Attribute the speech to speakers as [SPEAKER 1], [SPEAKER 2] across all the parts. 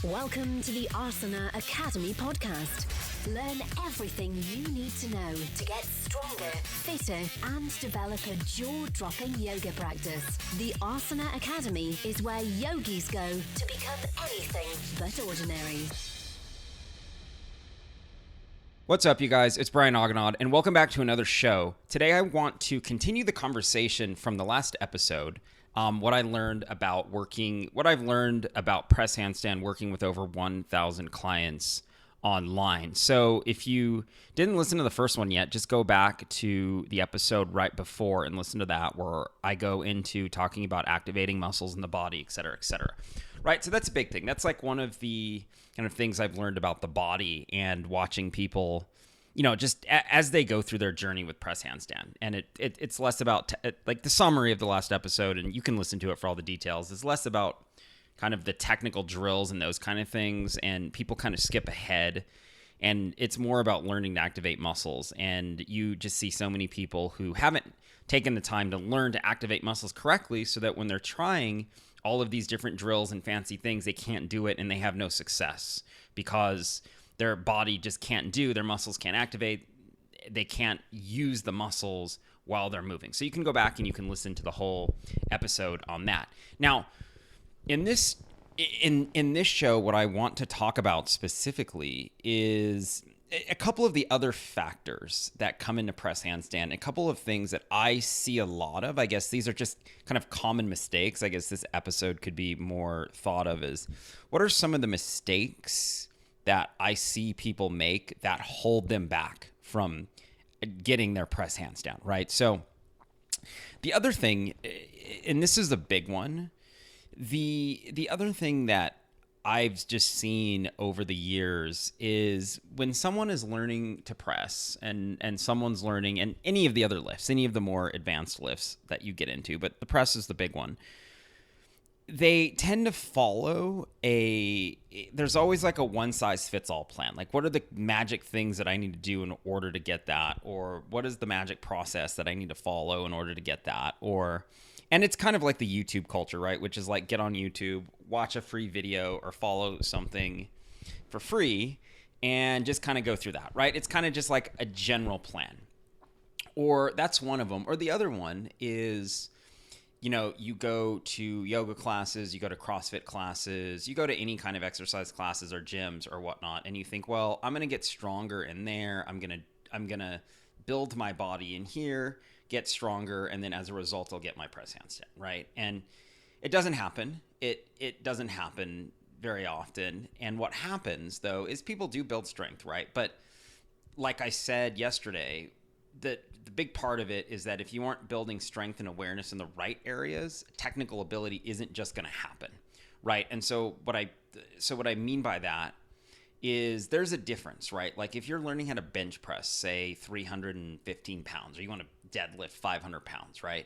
[SPEAKER 1] Welcome to the Asana Academy podcast. Learn everything you need to know to get stronger, fitter, and develop a jaw-dropping yoga practice. The Asana Academy is where yogis go to become anything but ordinary.
[SPEAKER 2] What's up, you guys? It's Brian Oganod, and welcome back to another show. Today, I want to continue the conversation from the last episode. What I've learned about press handstand working with over 1,000 clients online. So if you didn't listen to the first one yet, just go back to the episode right before and listen to that, where I go into talking about activating muscles in the body, et cetera, et cetera. Right? So that's a big thing. That's like one of the kind of things I've learned about the body and watching people, just as they go through their journey with press handstand. And it's less about like the summary of the last episode, and you can listen to it for all the details. It's less about kind of the technical drills and those kind of things, and people kind of skip ahead. And it's more about learning to activate muscles. And you just see so many people who haven't taken the time to learn to activate muscles correctly, so that when they're trying all of these different drills and fancy things, they can't do it and they have no success because their body just can't their muscles can't activate. They can't use the muscles while they're moving. So you can go back and you can listen to the whole episode on that. Now, in this show, what I want to talk about specifically is a couple of the other factors that come into press handstand, a couple of things that I see a lot of. I guess these are just kind of common mistakes. I guess this episode could be more thought of as, what are some of the mistakes that I see people make that hold them back from getting their press handstand, right? So the other thing, and this is a big one, the other thing that I've just seen over the years is when someone is learning to press and someone's learning, and any of the other lifts, any of the more advanced lifts that you get into, but the press is the big one. They tend to follow there's always like a one size fits all plan. Like, what are the magic things that I need to do in order to get that? Or what is the magic process that I need to follow in order to get that? And it's kind of like the YouTube culture, right? Which is like, get on YouTube, watch a free video, or follow something for free and just kind of go through that, right? It's kind of just like a general plan. Or that's one of them. Or the other one is, you go to yoga classes, you go to CrossFit classes, you go to any kind of exercise classes or gyms or whatnot, and you think, well, I'm going to get stronger in there. I'm going to build my body in here, get stronger, and then as a result, I'll get my press handstand, right? And it doesn't happen. It doesn't happen very often. And what happens, though, is people do build strength, right? But like I said yesterday, the big part of it is that if you aren't building strength and awareness in the right areas, technical ability isn't just going to happen, right? And so what I mean by that is there's a difference, right? Like if you're learning how to bench press, say 315 pounds, or you want to deadlift 500 pounds, right?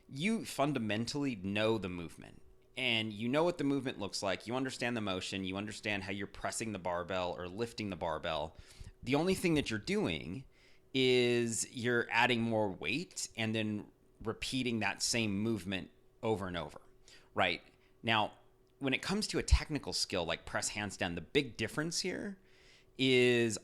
[SPEAKER 2] You fundamentally know the movement, and you know what the movement looks like. You understand the motion. You understand how you're pressing the barbell or lifting the barbell. The only thing that you're doing is you're adding more weight and then repeating that same movement over and over, right? Now, when it comes to a technical skill like press handstand, the big difference here is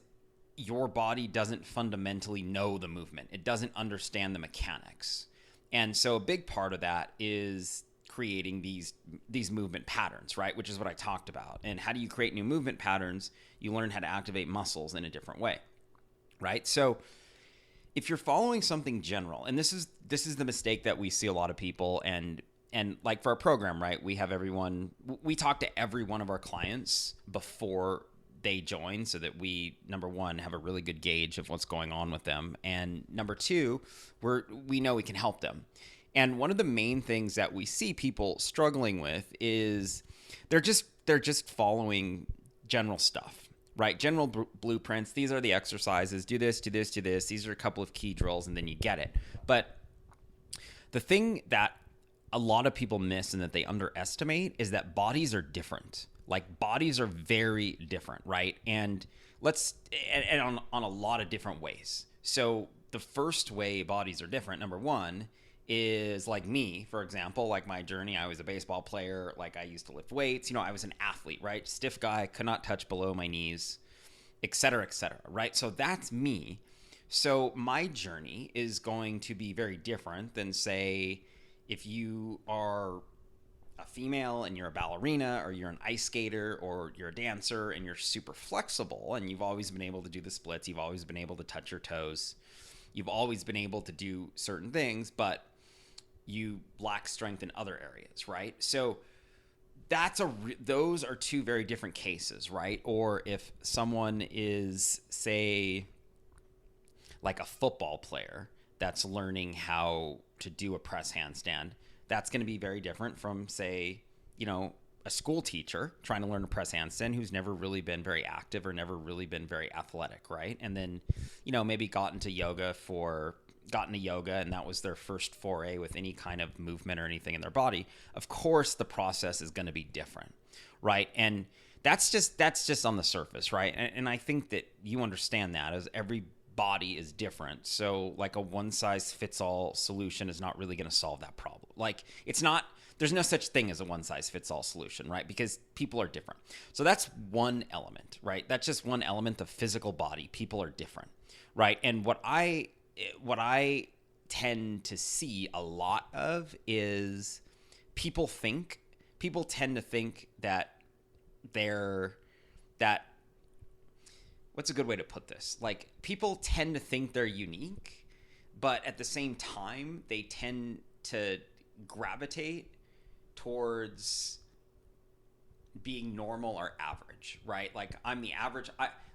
[SPEAKER 2] your body doesn't fundamentally know the movement. It doesn't understand the mechanics. And so a big part of that is creating these movement patterns, right? Which is what I talked about. And how do you create new movement patterns? You learn how to activate muscles in a different way, right? So if you're following something general, and this is the mistake that we see a lot of people, and like for our program, right? We talk to every one of our clients before they join, so that we, number one, have a really good gauge of what's going on with them, and number two, we know we can help them. And one of the main things that we see people struggling with is they're just following general stuff, right? General blueprints. These are the exercises. Do this, do this, do this. These are a couple of key drills, and then you get it. But the thing that a lot of people miss and that they underestimate is that bodies are different. Like, bodies are very different, right? And on a lot of different ways. So the first way bodies are different, number one, is like me, for example, like my journey. I was a baseball player. Like I used to lift weights. I was an athlete, right? Stiff guy, could not touch below my knees, et cetera, right? So that's me. So my journey is going to be very different than, say, if you are a female and you're a ballerina, or you're an ice skater, or you're a dancer and you're super flexible and you've always been able to do the splits, you've always been able to touch your toes, you've always been able to do certain things, but you lack strength in other areas, right? So those are two very different cases, right? Or if someone is, say, like a football player that's learning how to do a press handstand, that's going to be very different from, say, a school teacher trying to learn a press handstand who's never really been very active or never really been very athletic, right? And then, maybe got into yoga and that was their first foray with any kind of movement or anything in their body. Of course, the process is going to be different, right? And that's just on the surface, right? And I think that you understand that, as every body is different. So like a one size fits all solution is not really going to solve that problem. Like there's no such thing as a one size fits all solution, right? Because people are different. So that's one element, right? That's just one element of physical body. People are different, right? And what I tend to see a lot of is people tend to think that what's a good way to put this? Like, people tend to think they're unique, but at the same time, they tend to gravitate towards being normal or average, right? Like, I'm the average.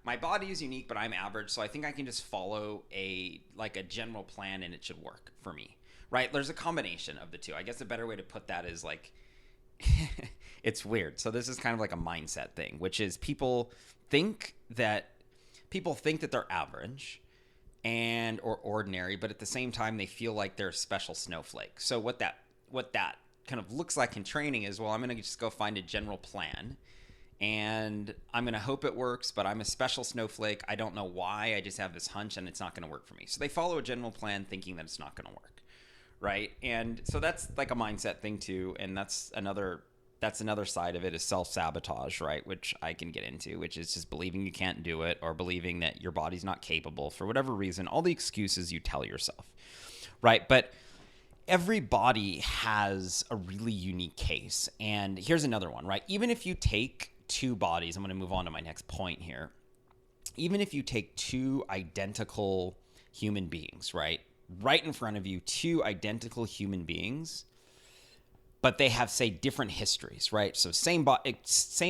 [SPEAKER 2] My body is unique, but I'm average, so I think I can just follow a general plan and it should work for me, right? There's a combination of the two. I guess a better way to put that is like, it's weird. So this is kind of like a mindset thing, which is people think that they're average or ordinary, but at the same time they feel like they're a special snowflake. So what that kind of looks like in training is, well, I'm going to just go find a general plan and I'm going to hope it works, but I'm a special snowflake. I don't know why. I just have this hunch and it's not going to work for me. So they follow a general plan thinking that it's not going to work, right? And so that's like a mindset thing too, and that's another side of it, is self-sabotage, right? Which I can get into, which is just believing you can't do it, or believing that your body's not capable for whatever reason, all the excuses you tell yourself, right? But every body has a really unique case. And here's another one, right? Even if you take two bodies, I'm going to move on to my next point here. Even if you take two identical human beings, right in front of you, two identical human beings, but they have, say, different histories, right? So same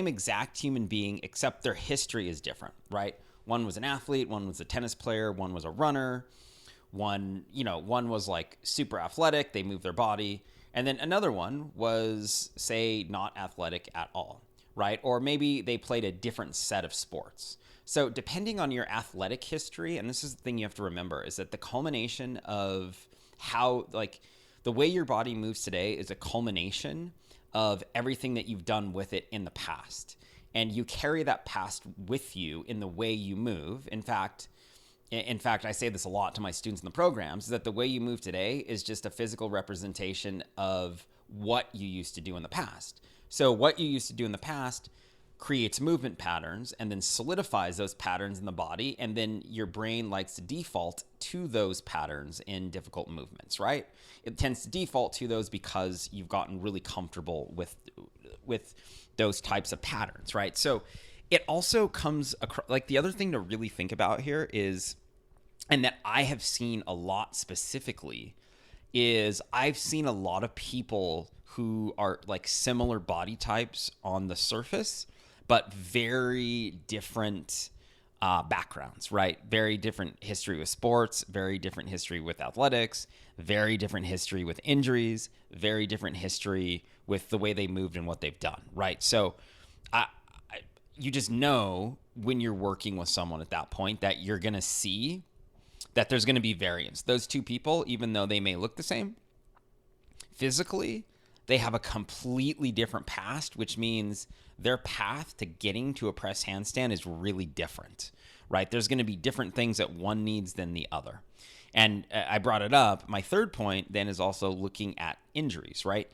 [SPEAKER 2] exact human being, except their history is different, right? One was an athlete, one was a tennis player, one was a runner, one was like super athletic, they moved their body, and then another one was, say, not athletic at all, right? Or maybe they played a different set of sports. So depending on your athletic history, and this is the thing you have to remember, is that the culmination of how, like, the way your body moves today is a culmination of everything that you've done with it in the past. And you carry that past with you in the way you move. In fact, I say this a lot to my students in the programs, is that the way you move today is just a physical representation of what you used to do in the past. So what you used to do in the past creates movement patterns and then solidifies those patterns in the body. And then your brain likes to default to those patterns in difficult movements, right? It tends to default to those because you've gotten really comfortable with those types of patterns, right? So it also comes across, like, the other thing to really think about here is, and that I have seen a lot specifically, is I've seen a lot of people who are like similar body types on the surface, but very different backgrounds, right? Very different history with sports, very different history with athletics, very different history with injuries, very different history with the way they moved and what they've done, right? So you just know when you're working with someone at that point that you're going to see that there's going to be variance. Those two people, even though they may look the same, physically, they have a completely different past, which means their path to getting to a press handstand is really different, right? There's going to be different things that one needs than the other. And I brought it up. My third point then is also looking at injuries, right?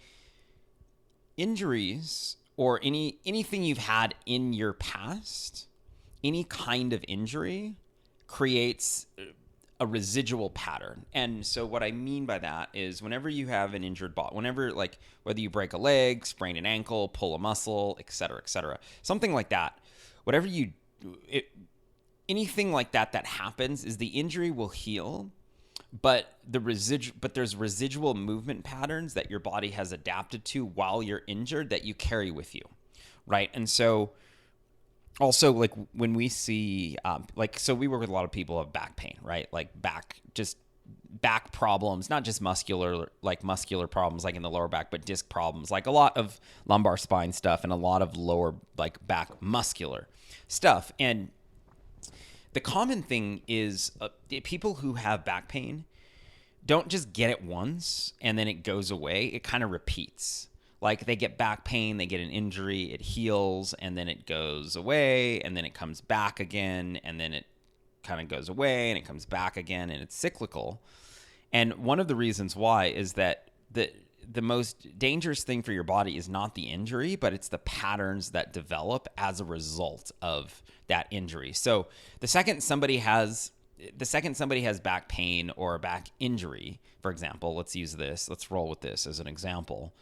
[SPEAKER 2] Injuries or anything you've had in your past, any kind of injury creates a residual pattern. And so what I mean by that is whenever you have an injured body, whenever like whether you break a leg, sprain an ankle, pull a muscle, et cetera, something like that, whatever anything like that happens is the injury will heal, but there's residual movement patterns that your body has adapted to while you're injured that you carry with you, right? And so also, like when we see, so we work with a lot of people who have back pain, right? Like back problems, not just muscular problems like in the lower back, but disc problems, like a lot of lumbar spine stuff and a lot of lower like back muscular stuff. And the common thing is people who have back pain don't just get it once and then it goes away. It kind of repeats. Like they get back pain, they get an injury, it heals, and then it goes away, and then it comes back again, and then it kind of goes away, and it comes back again, and it's cyclical. And one of the reasons why is that the most dangerous thing for your body is not the injury, but it's the patterns that develop as a result of that injury. So the second somebody has back pain or a back injury, for example, let's roll with this as an example.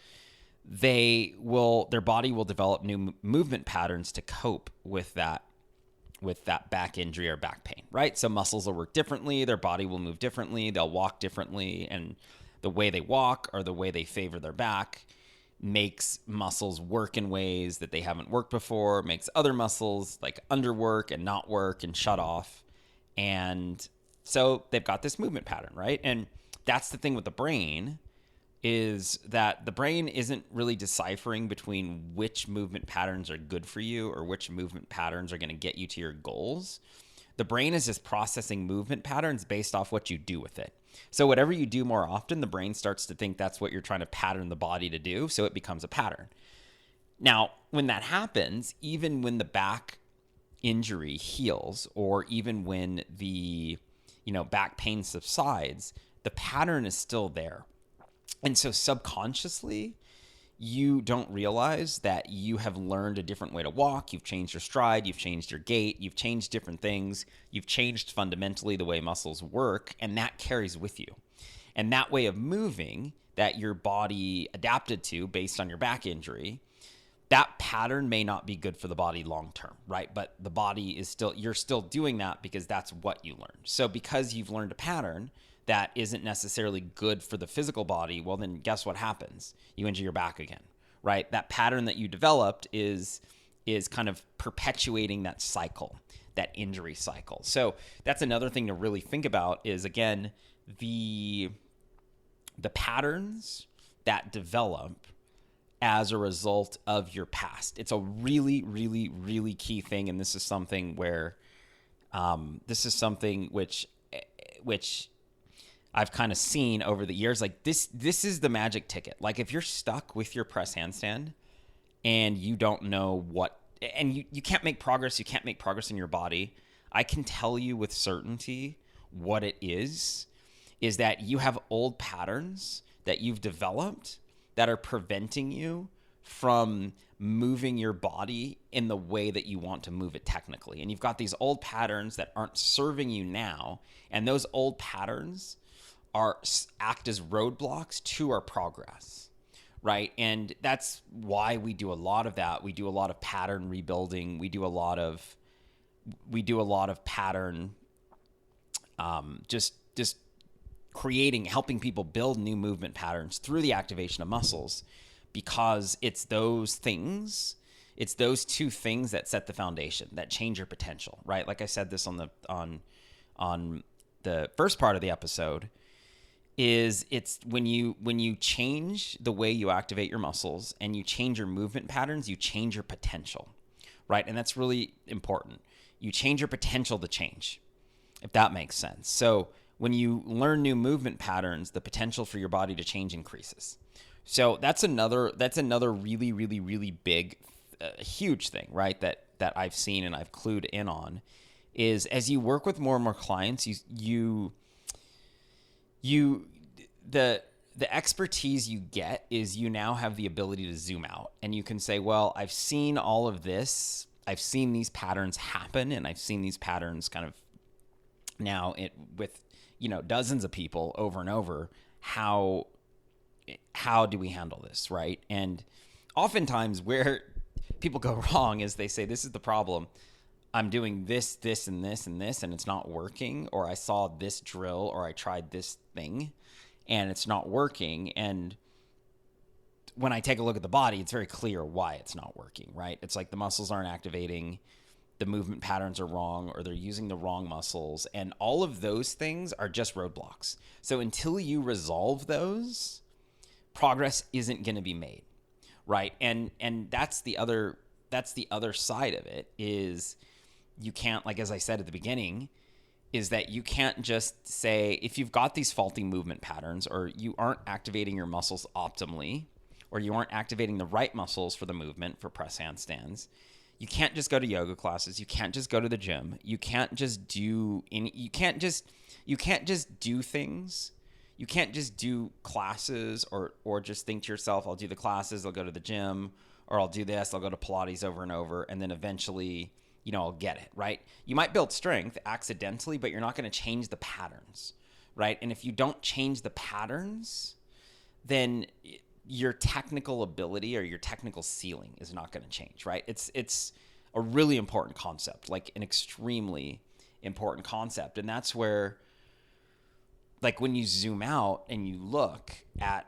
[SPEAKER 2] Their body will develop new movement patterns to cope with that back injury or back pain, right? So muscles will work differently, their body will move differently, they'll walk differently, and the way they walk or the way they favor their back makes muscles work in ways that they haven't worked before, makes other muscles like underwork and not work and shut off. And so they've got this movement pattern, right? And that's the thing with the brain, is that the brain isn't really deciphering between which movement patterns are good for you or which movement patterns are going to get you to your goals. The brain is just processing movement patterns based off what you do with it. So whatever you do more often, the brain starts to think that's what you're trying to pattern the body to do, so it becomes a pattern. Now, when that happens, even when the back injury heals or even when the back pain subsides, the pattern is still there. And so subconsciously, you don't realize that you have learned a different way to walk. You've changed your stride. You've changed your gait. You've changed different things. You've changed fundamentally the way muscles work, and that carries with you. And that way of moving that your body adapted to based on your back injury, that pattern may not be good for the body long term, right? But the body is you're still doing that because that's what you learned. So because you've learned a pattern that isn't necessarily good for the physical body, well, then guess what happens? You injure your back again, right? That pattern that you developed is kind of perpetuating that cycle, that injury cycle. So that's another thing to really think about is, again, the patterns that develop as a result of your past. It's a really, really, really key thing, and this is something where which I've kind of seen over the years. Like this is the magic ticket. Like if you're stuck with your press handstand and you don't know and you can't make progress, you can't make progress in your body, I can tell you with certainty what it is that you have old patterns that you've developed that are preventing you from moving your body in the way that you want to move it technically. And you've got these old patterns that aren't serving you now, and those old patterns act as roadblocks to our progress, right? And that's why we do a lot of that. We do a lot of pattern rebuilding. We do a lot of pattern, just helping people build new movement patterns through the activation of muscles, because it's those two things that set the foundation, that change your potential, right? Like I said this on the first part of the episode, it's when you change the way you activate your muscles and you change your movement patterns, you change your potential, right? And that's really important. You change your potential to change, if that makes sense. So when you learn new movement patterns, the potential for your body to change increases. So that's another really, really, really big, huge thing, right? That I've seen and I've clued in on, is as you work with more and more clients, you start to realize that the patterns that you've developed as a result of your past, it's a really, really, really key thing, and this is something where I've kind of seen over the years. Like this is the magic ticket. Like if you're stuck with your press handstand and you don't know and you can't make progress, you can't make progress in your body, I can tell you with certainty what it is that you have learned a pattern that isn't necessarily good for the physical body, well, then guess what happens? You injure your back again, right? So that's the thing with the you the expertise you get is you now have the ability to zoom out, and you can say, well, I've seen all of this. I've seen these patterns happen, and I've seen these patterns kind of now with, dozens of people over and over. How do we handle this, right? And oftentimes where people go wrong is they say, this is the problem. I'm doing this, this, and this, and this, and it's not working. Or I saw this drill, or I tried this thing, and it's not working. And when I take a look at the body, it's very clear why it's not working, right? It's like the muscles aren't activating, the movement patterns are wrong, or they're using the wrong muscles. And all of those things are just roadblocks. So until you resolve those, progress isn't going to be made, right? And that's the other side of it is you can't, like, as I said at the beginning, is that you can't just say, if you've got these faulty movement patterns, or you aren't activating your muscles optimally, or you aren't activating the right muscles for the movement for press handstands, you can't just go to yoga classes. You can't just go to the gym. You can't just do you can't just do things. You can't just do classes or just think to yourself, I'll do the classes, I'll go to the gym, or I'll do this, I'll go to Pilates over and over, and then eventually, I'll get it, right? You might build strength accidentally, but you're not going to change the patterns, right? And if you don't change the patterns, then your technical ability or your technical ceiling is not going to change, right? It's a really important concept, like an extremely important concept. And that's where, like, when you zoom out and you look at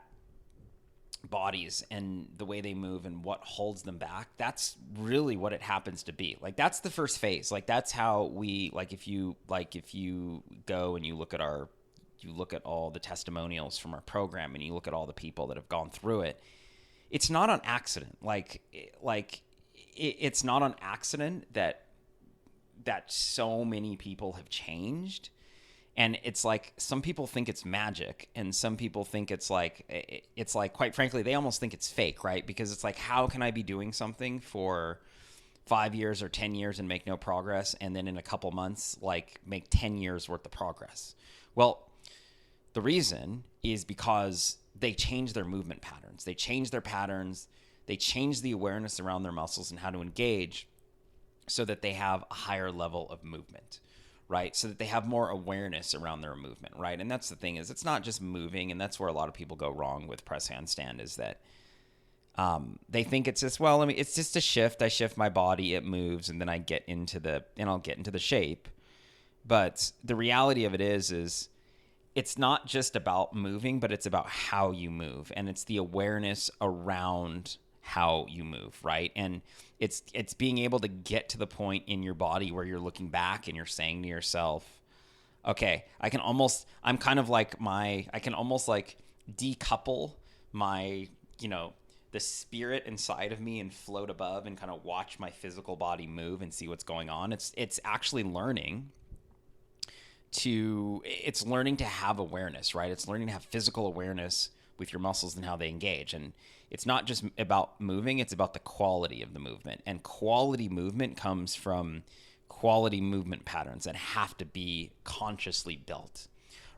[SPEAKER 2] bodies and the way they move and what holds them back, that's really what it happens to be. Like, that's the first phase. Like, that's how we, if you go and you look at all the testimonials from our program, and you look at all the people that have gone through it, it's not on accident. It's not on accident that so many people have changed. And it's like, some people think it's magic, and some people think it's like, quite frankly, they almost think it's fake, right? Because it's like, how can I be doing something for 5 years or 10 years and make no progress, and then in a couple months, make 10 years worth of progress? Well, the reason is because they change their movement patterns. They change their patterns. They change the awareness around their muscles and how to engage, so that they have a higher level of movement, right? So that they have more awareness around their movement, right? And that's the thing, is it's not just moving. And that's where a lot of people go wrong with press handstand, is that they think it's just, it's just a shift. I shift my body, it moves, and then I'll get into the shape. But the reality of it is it's not just about moving, but it's about how you move. And it's the awareness around how you move, right? And it's being able to get to the point in your body where you're looking back and you're saying to yourself, okay, I can almost decouple my, the spirit inside of me and float above and kind of watch my physical body move and see what's going on. It's actually learning to have awareness, right? It's learning to have physical awareness with your muscles and how they engage. And it's not just about moving, it's about the quality of the movement. And quality movement comes from quality movement patterns that have to be consciously built,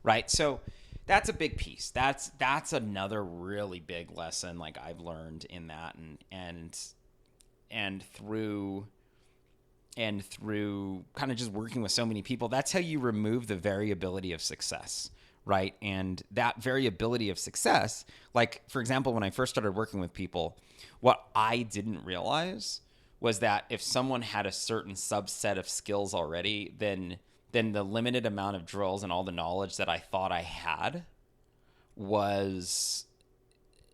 [SPEAKER 2] right? So that's a big piece. That's another really big lesson, like, I've learned in that, and through kind of just working with so many people. That's how you remove the variability of success, right? And that variability of success, like, for example, when I first started working with people, what I didn't realize was that if someone had a certain subset of skills already, then the limited amount of drills and all the knowledge that I thought I had was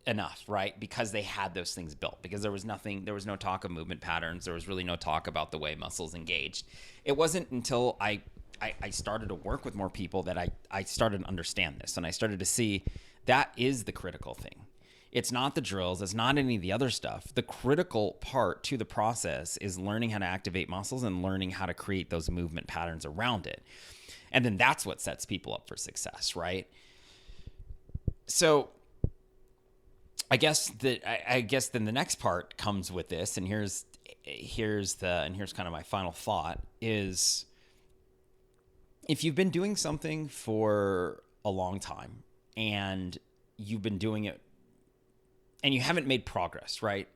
[SPEAKER 2] enough, right? Because they had those things built, because there was no talk of movement patterns. There was really no talk about the way muscles engaged. It wasn't until I started to work with more people that I started to understand this, and I started to see that is the critical thing. It's not the drills. It's not any of the other stuff. The critical part to the process is learning how to activate muscles and learning how to create those movement patterns around it. And then that's what sets people up for success, right? So I guess then the next part comes with this, and here's kind of my final thought is, if you've been doing something for a long time and you've been doing it and you haven't made progress, right?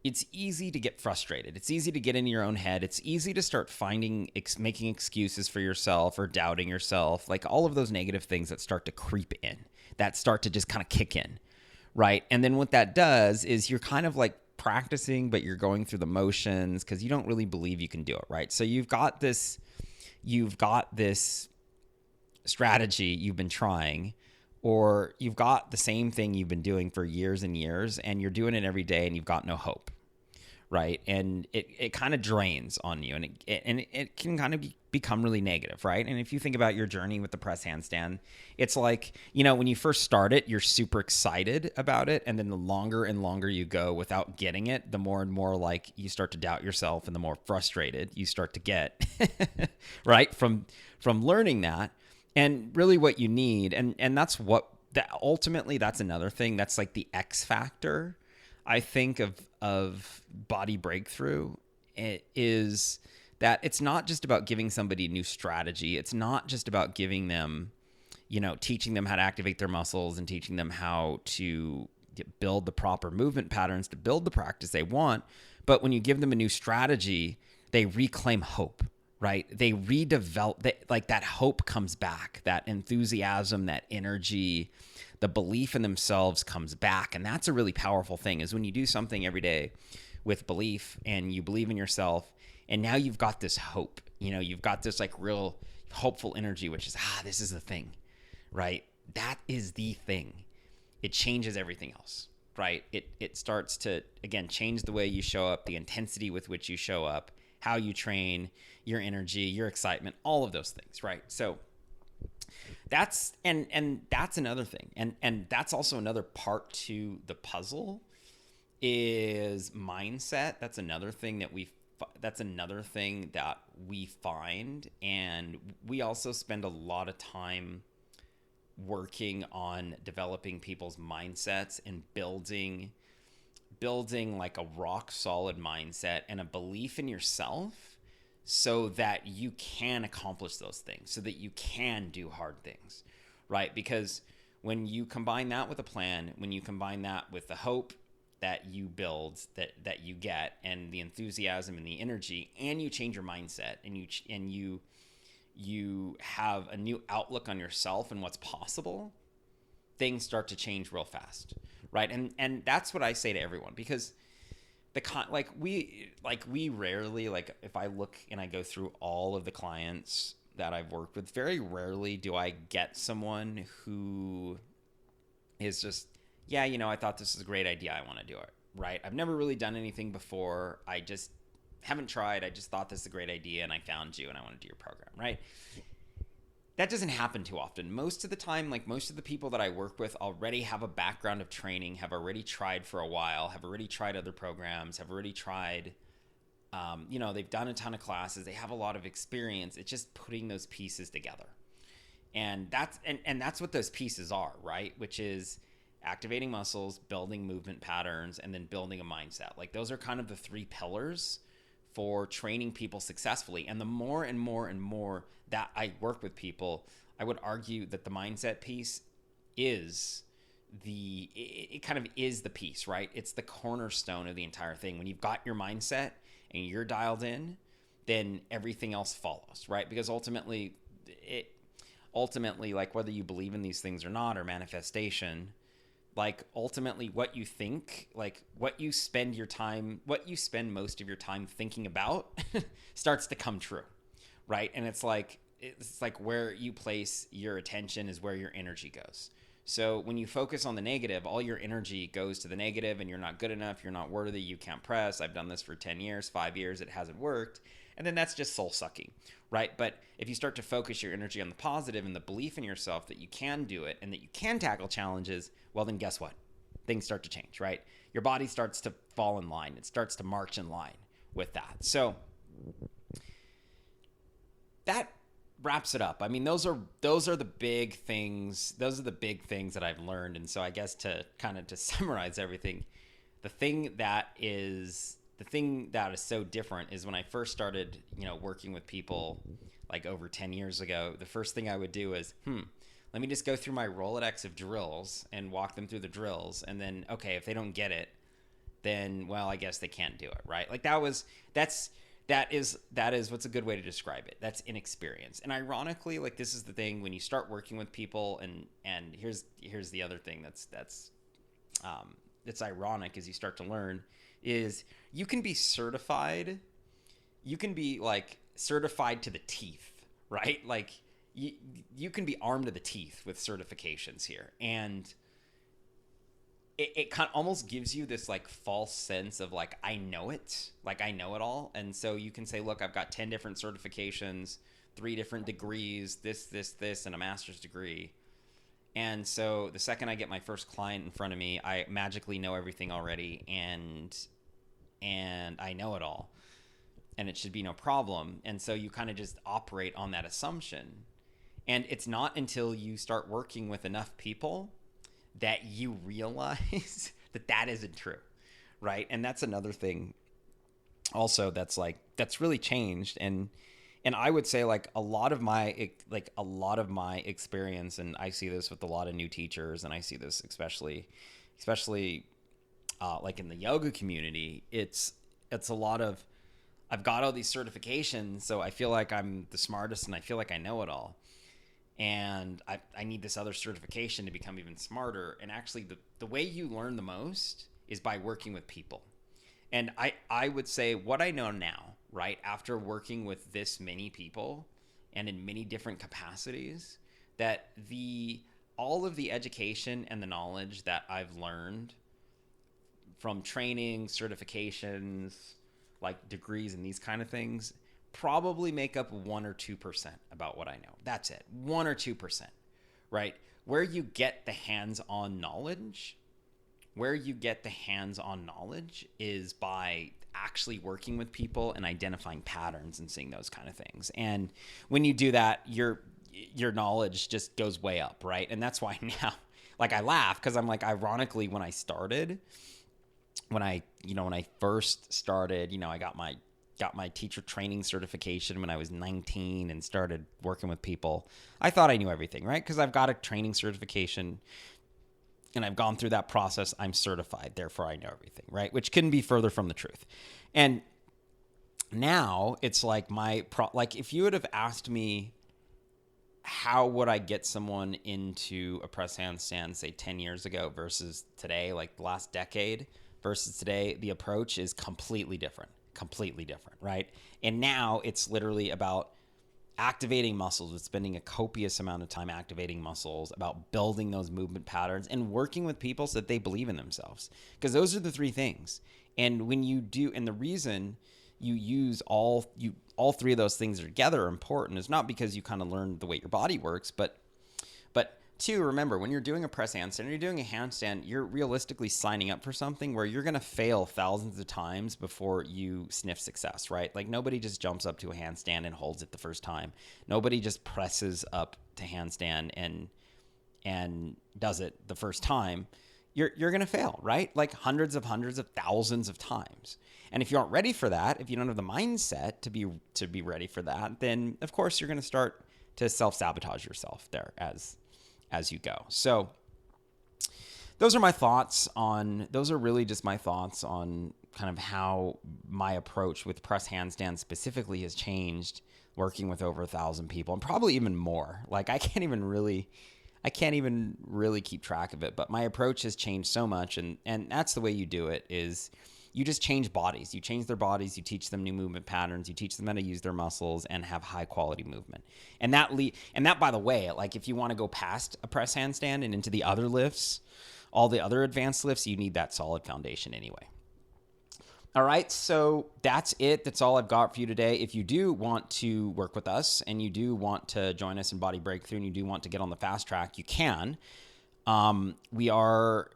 [SPEAKER 2] It's easy to get frustrated. It's easy to get in your own head. It's easy to start making excuses for yourself or doubting yourself, like all of those negative things that start to creep in, that start to just kind of kick in, right? And then what that does is you're kind of like practicing, but you're going through the motions because you don't really believe you can do it, right? So you've got this strategy you've been trying, or you've got the same thing you've been doing for years and years, and you're doing it every day and you've got no hope, right? And it kind of drains on you, and it can kind of become really negative, right? And if you think about your journey with the press handstand, it's like, when you first start it, you're super excited about it, and then the longer and longer you go without getting it, the more and more like you start to doubt yourself, and the more frustrated you start to get, right? From learning that. And really what you need, and that's ultimately that's another thing that's like the X factor, I think, of body breakthrough. It is that it's not just about giving somebody a new strategy. It's not just about giving them, teaching them how to activate their muscles and teaching them how to build the proper movement patterns to build the practice they want. But when you give them a new strategy, they reclaim hope. Right? They redevelop, that hope comes back, that enthusiasm, that energy, the belief in themselves comes back. And that's a really powerful thing, is when you do something every day with belief and you believe in yourself, and now you've got this hope, you've got this like real hopeful energy, which is, this is the thing, right? That is the thing. It changes everything else, right? It starts to, again, change the way you show up, the intensity with which you show up, how you train, your energy, your excitement, all of those things, right? So that's another thing. And that's also another part to the puzzle is mindset. That's another thing that we find. And we also spend a lot of time working on developing people's mindsets and building like a rock solid mindset and a belief in yourself so that you can accomplish those things, so that you can do hard things, right? Because when you combine that with a plan, when you combine that with the hope that you build, that you get, and the enthusiasm and the energy, and you change your mindset, and you have a new outlook on yourself and what's possible, things start to change real fast. Right. And that's what I say to everyone, because we rarely, like if I look and I go through all of the clients that I've worked with, very rarely do I get someone who is just, I thought this is a great idea. I want to do it. Right. I've never really done anything before. I just haven't tried. I just thought this is a great idea and I found you and I want to do your program. Right. That doesn't happen too often. Most of the time, like most of the people that I work with already have a background of training, have already tried for a while, have already tried other programs, have already tried, they've done a ton of classes. They have a lot of experience. It's just putting those pieces together. And that's what those pieces are, right? Which is activating muscles, building movement patterns, and then building a mindset. Like those are kind of the three pillars for training people successfully. And the more and more and more that I work with people, I would argue that the mindset piece is it kind of is the piece, right? It's the cornerstone of the entire thing. When you've got your mindset and you're dialed in, then everything else follows, right? Because ultimately, like whether you believe in these things or not, or manifestation, like ultimately what you think, like what you spend most of your time thinking about starts to come true, right? And it's like where you place your attention is where your energy goes. So when you focus on the negative, all your energy goes to the negative, and you're not good enough, you're not worthy, you can't press. I've done this for 10 years, 5 years, it hasn't worked. And then that's just soul sucking, right? But if you start to focus your energy on the positive and the belief in yourself that you can do it and that you can tackle challenges, well, then guess what? Things start to change, right? Your body starts to fall in line. It starts to march in line with that. So that wraps it up. I mean, those are the big things. Those are the big things that I've learned. And so I guess to summarize everything, the thing that is so different is when I first started, working with people like over 10 years ago, the first thing I would do is, let me just go through my Rolodex of drills and walk them through the drills. And then, okay, if they don't get it, then, well, I guess they can't do it, right? Like that is what's a good way to describe it. That's inexperience. And ironically, like this is the thing when you start working with people, and here's the other thing that's ironic as you start to learn is you can be certified. You can be like certified to the teeth, right? Like you can be armed to the teeth with certifications here. And it kind of almost gives you this like false sense of like, I know it, like I know it all. And so you can say, look, I've got 10 different certifications, 3 different degrees, this, and a master's degree. And so the second I get my first client in front of me, I magically know everything already, and I know it all, and it should be no problem. And so you kind of just operate on that assumption. And it's not until you start working with enough people that you realize that isn't true, right? And that's another thing also that's really changed. And I would say like a lot of my experience, and I see this with a lot of new teachers, and I see this especially like in the yoga community, it's a lot of, I've got all these certifications, so I feel like I'm the smartest and I feel like I know it all. And I need this other certification to become even smarter. And actually the way you learn the most is by working with people. And I would say what I know now, right, after working with this many people and in many different capacities, that all of the education and the knowledge that I've learned from training, certifications, like degrees and these kind of things, probably make up 1 or 2% about what I know. That's it. 1 or 2%, right? Where you get the hands-on knowledge is by actually working with people and identifying patterns and seeing those kind of things. And when you do that, your knowledge just goes way up, right? And that's why now, like I laugh because I'm like, ironically, when I first started, I got my teacher training certification when I was 19 and started working with people. I thought I knew everything, right? Because I've got a training certification and I've gone through that process. I'm certified, therefore I know everything, right? Which couldn't be further from the truth. And now it's like if you would have asked me how would I get someone into a press handstand, say 10 years ago versus today, like the last decade versus today, the approach is completely different, right? And now it's literally about activating muscles, with spending a copious amount of time activating muscles, about building those movement patterns and working with people so that they believe in themselves. Because those are the 3 things. And when you do, and the reason you use all 3 of those things together are important is not because you kind of learn the way your body works, but 2, remember, when you're doing a press handstand or you're doing a handstand, you're realistically signing up for something where you're going to fail thousands of times before you sniff success, right? Like nobody just jumps up to a handstand and holds it the first time. Nobody just presses up to handstand and does it the first time. You're going to fail, right? Like hundreds of thousands of times. And if you aren't ready for that, if you don't have the mindset to be ready for that, then of course you're going to start to self-sabotage yourself there as you go. So those are really just my thoughts on kind of how my approach with press handstand specifically has changed working with over 1,000 people and probably even more. Like I can't even really keep track of it, but my approach has changed so much. And that's the way you do it is you just change bodies. You change their bodies. You teach them new movement patterns. You teach them how to use their muscles and have high quality movement. And that, by the way, like if you want to go past a press handstand and into the other lifts, all the other advanced lifts, you need that solid foundation anyway. All right, so that's it. That's all I've got for you today. If you do want to work with us and you do want to join us in Body Breakthrough and you do want to get on the fast track, you can. We are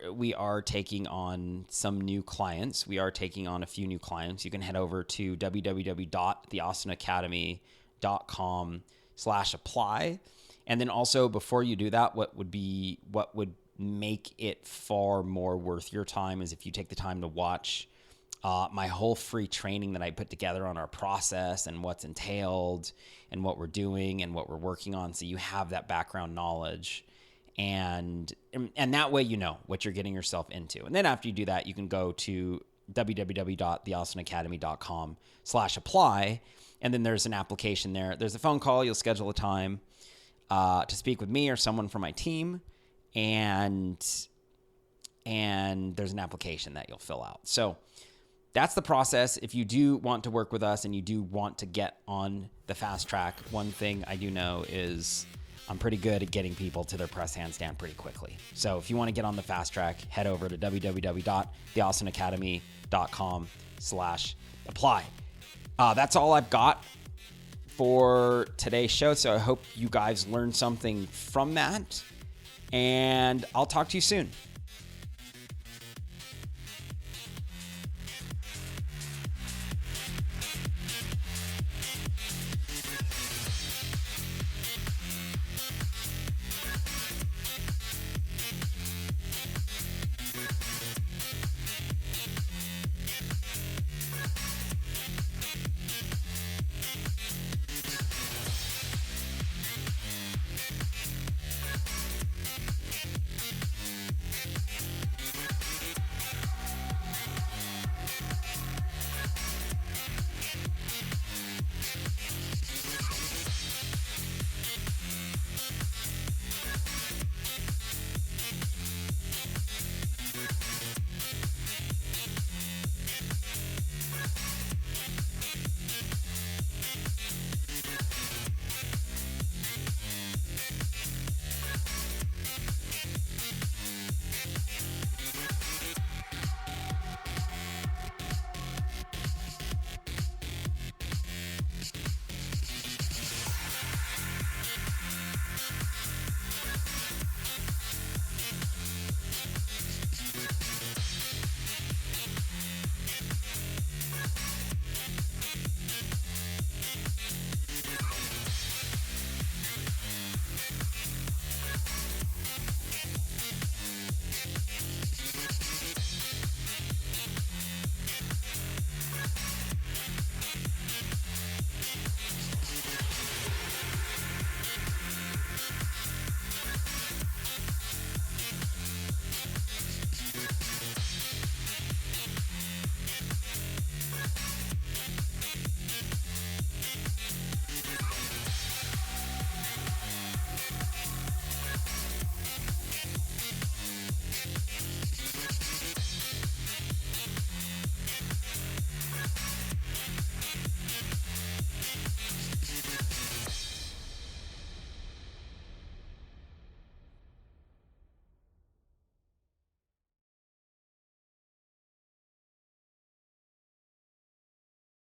[SPEAKER 2] taking on some new clients. We are taking on a few new clients. You can head over to www.theasanaacademycomp2552 and then also before you do that, what would make it far more worth your time is if you take the time to watch my whole free training that I put together on our process and what's entailed and what we're doing and what we're working on. So you have that background knowledge, and that way you know what you're getting yourself into. And then after you do that, you can go to www.theasanaacademy.com/apply. And then there's an application there. There's a phone call. You'll schedule a time to speak with me or someone from my team. And there's an application that you'll fill out. So that's the process. If you do want to work with us and you do want to get on the fast track, one thing I do know is I'm pretty good at getting people to their press handstand pretty quickly. So if you want to get on the fast track, head over to www.theasanaacademy.com/apply. That's all I've got for today's show. So I hope you guys learned something from that, and I'll talk to you soon.